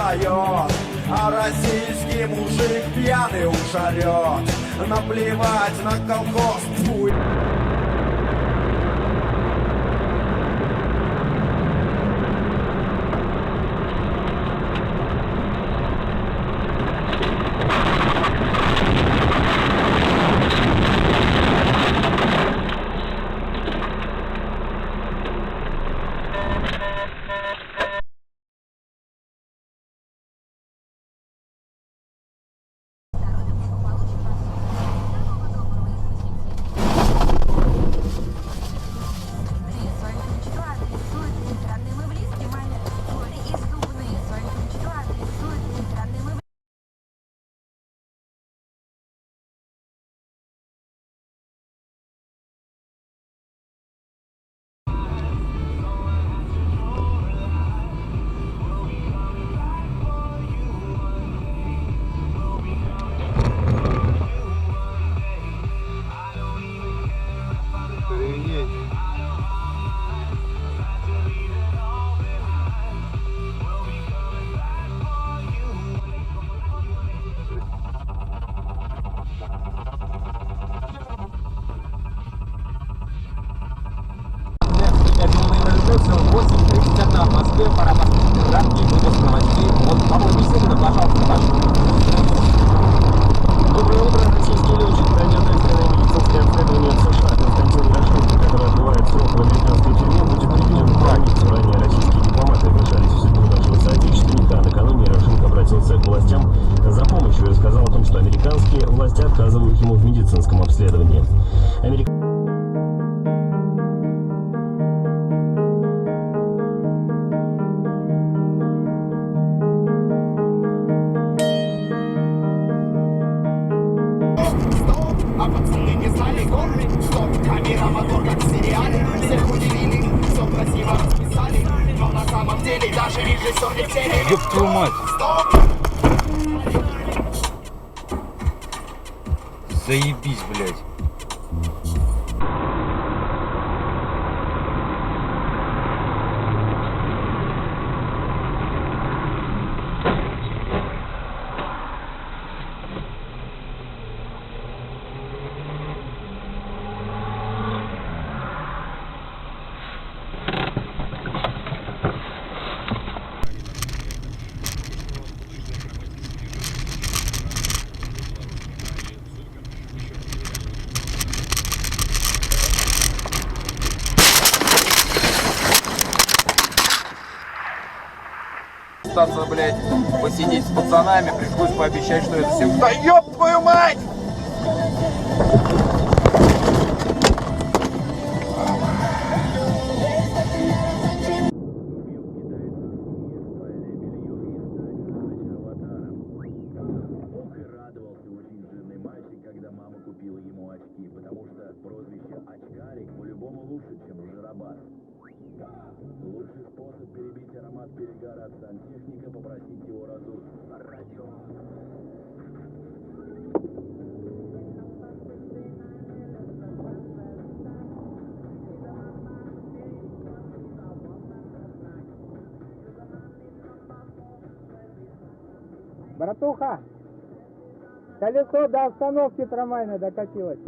встает, а российский мужик пьяный уж орет. Наплевать на колхоз, фу. Пора послушать краткий выпуск новостей от Павла Беседина. Пожалуйста, ваш. Доброе утро. Российский летчик пройдет экстренное медицинское обследование в США. Константин Ярошенко, который отбывает срок в американской тюрьме, будет приведен в больницу. Ранее российские дипломаты вмешались в судьбу нашего соотечественника. Накануне Ярошенко обратился к властям за помощью и рассказал о том, что американские власти отказывают ему в медицинском обследовании. А пацаны не знали горы. Стоп, камера, мотор, как в сериале. Всех удивили, все красиво расписали. Но на самом деле даже режиссер не в теме. Ёб твою мать! Стоп! Заебись, блядь. Блять, посидеть с пацанами, пришлось пообещать, что это всем... Да ёб твою мать! Радовался очень жирный мальчик, когда мама купила ему очки, потому что прозвище очкарик по-любому лучше, чем жиробас. Лучший способ перебить аромат перегара от сантехника — попросить его разуть. Радио. Братуха, колесо до остановки трамвайной докатилось.